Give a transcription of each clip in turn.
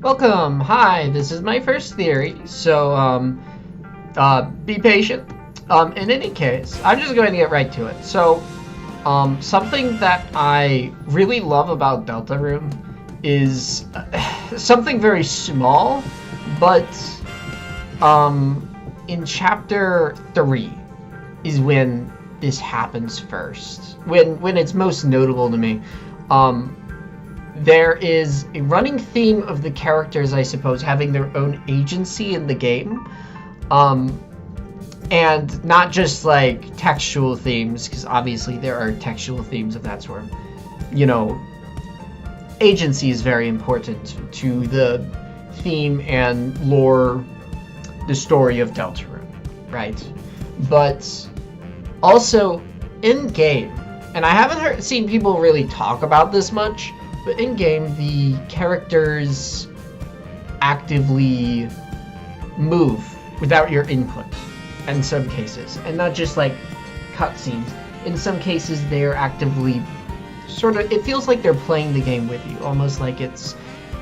Welcome. Hi, this is my first theory, so be patient. In any case, I'm just going to get right to it. So, something that I really love about Deltarune is something very small, but in chapter 3 is when this happens first. When it's most notable to me. There is a running theme of the characters, I suppose, having their own agency in the game. And not just like textual themes, because obviously there are textual themes of that sort. You know, agency is very important to the theme and lore, the story of Deltarune, right? But also in game, and I haven't seen people really talk about this much, but in game the characters actively move without your input in some cases, and not just like cutscenes. In some cases they're actively sort of, it feels like they're playing the game with you, almost like it's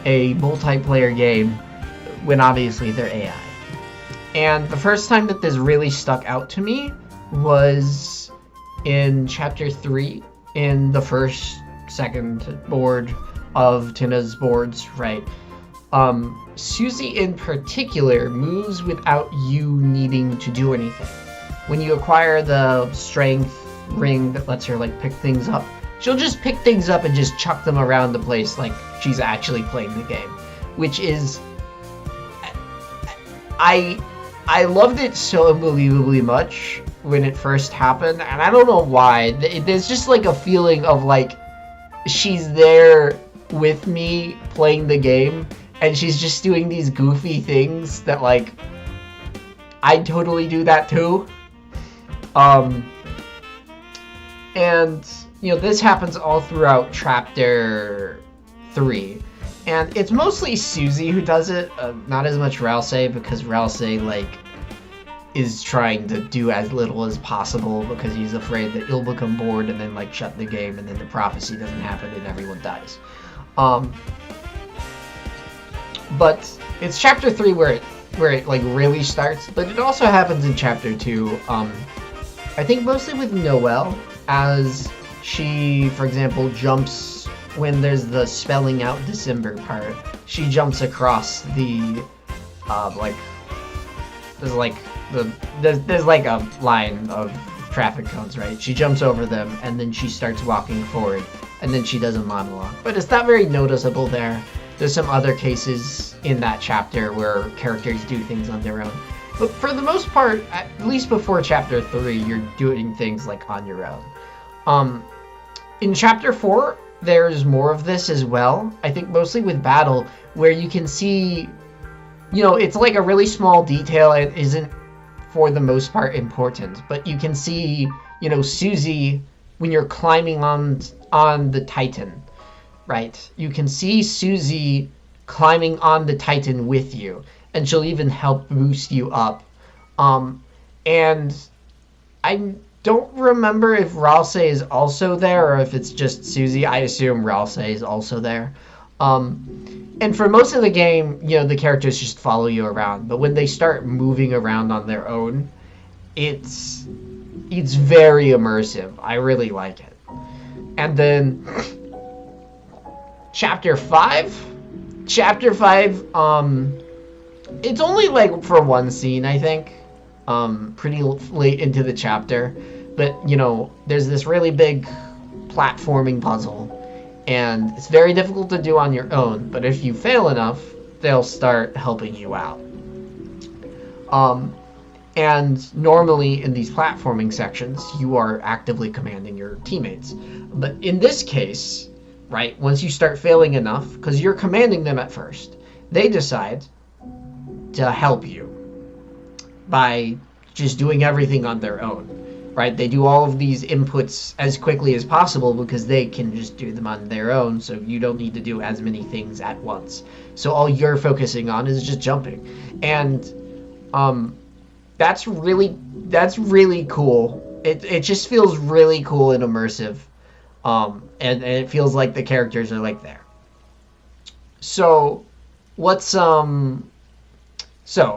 a multiplayer game when obviously they're AI. And the first time that this really stuck out to me was in chapter 3, in the second board of Tina's boards, right? Susie in particular moves without you needing to do anything. When you acquire the strength ring that lets her like pick things up, she'll just pick things up and just chuck them around the place like she's actually playing the game, which is, I loved it so unbelievably much when it first happened, and I don't know why. There's just like a feeling of like she's there with me playing the game, and she's just doing these goofy things that like I totally do that too. And you know, this happens all throughout chapter 3, and it's mostly Susie who does it, not as much Ralsei, because Ralsei like is trying to do as little as possible because he's afraid that he'll become bored and then like shut the game, and then the prophecy doesn't happen and everyone dies. But it's chapter 3 where it like really starts, but it also happens in chapter 2. I think mostly with Noelle, as she, for example, jumps when there's the spelling out December part. She jumps across the there's like a line of traffic cones, right? She jumps over them and then she starts walking forward, and then she does a monologue. But it's not very noticeable there. There's some other cases in that chapter where characters do things on their own. But for the most part, at least before chapter 3, you're doing things like on your own. In chapter 4, there's more of this as well. I think mostly with battle, where you can see, you know, it's like a really small detail. It isn't for the most part important, but you can see, you know, Susie when you're climbing on the Titan, right? You can see Susie climbing on the Titan with you, and she'll even help boost you up. And I don't remember if Ralsei is also there or if it's just Susie. I assume Ralsei is also there. And for most of the game, you know, the characters just follow you around. But when they start moving around on their own, it's very immersive. I really like it. And then chapter 5, it's only like for one scene, I think. Pretty late into the chapter. But, you know, there's this really big platforming puzzle, and it's very difficult to do on your own, but if you fail enough, they'll start helping you out. And normally in these platforming sections, you are actively commanding your teammates. But in this case, right, once you start failing enough, because you're commanding them at first, they decide to help you by just doing everything on their own. Right, they do all of these inputs as quickly as possible because they can just do them on their own, so you don't need to do as many things at once. So all you're focusing on is just jumping. And that's really cool. It just feels really cool and immersive. And it feels like the characters are like there. So So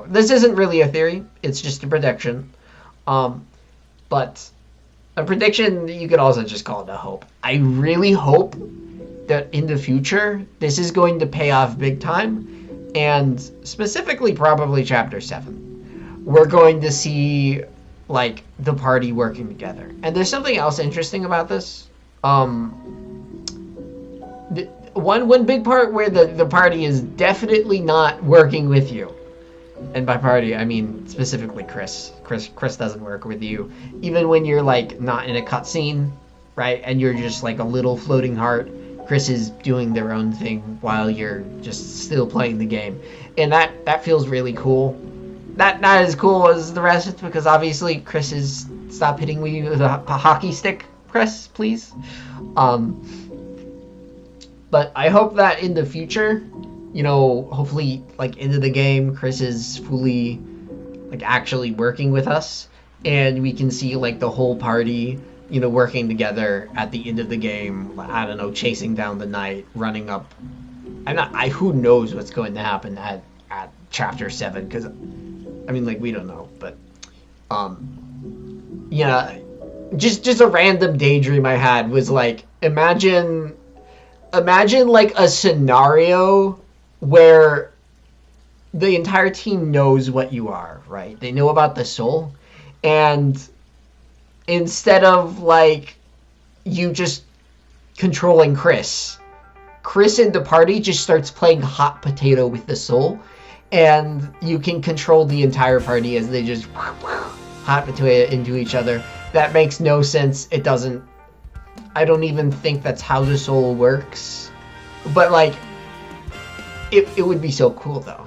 this isn't really a theory, it's just a prediction. But a prediction, you could also just call it a hope. I really hope that in the future this is going to pay off big time, and specifically probably chapter 7. We're going to see like the party working together. And there's something else interesting about this. One big part where the party is definitely not working with you. And by party, I mean specifically Chris. Chris doesn't work with you. Even when you're like not in a cutscene, right? And you're just like a little floating heart. Chris is doing their own thing while you're just still playing the game. And that feels really cool. Not as cool as the rest, because obviously Chris is... Stop hitting me with a hockey stick, Chris, please. But I hope that in the future, hopefully, like, into the game, Chris is fully, like, actually working with us, and we can see, like, the whole party, working together at the end of the game. I don't know, chasing down the knight, running up. Who knows what's going to happen at chapter 7, because, I mean, like, we don't know, but, yeah, just a random daydream I had was, like, imagine like a scenario where the entire team knows what you are, right? They know about the soul, and instead of like you just controlling Chris in the party just starts playing hot potato with the soul, and you can control the entire party as they just hot potato into each other. That makes no sense. I don't even think that's how the soul works. But, like, it would be so cool, though.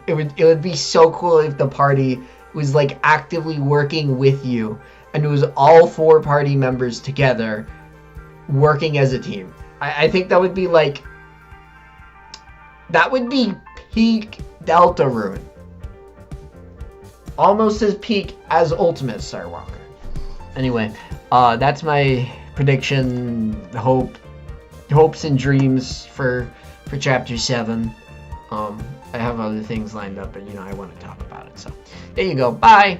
It would be so cool if the party was, like, actively working with you, and it was all 4 party members together working as a team. I think that would be, like... That would be peak Deltarune. Almost as peak as Ultimate Starwalker. Anyway, that's my prediction, hopes and dreams for chapter 7. I have other things lined up, but I want to talk about it. So there you go. Bye.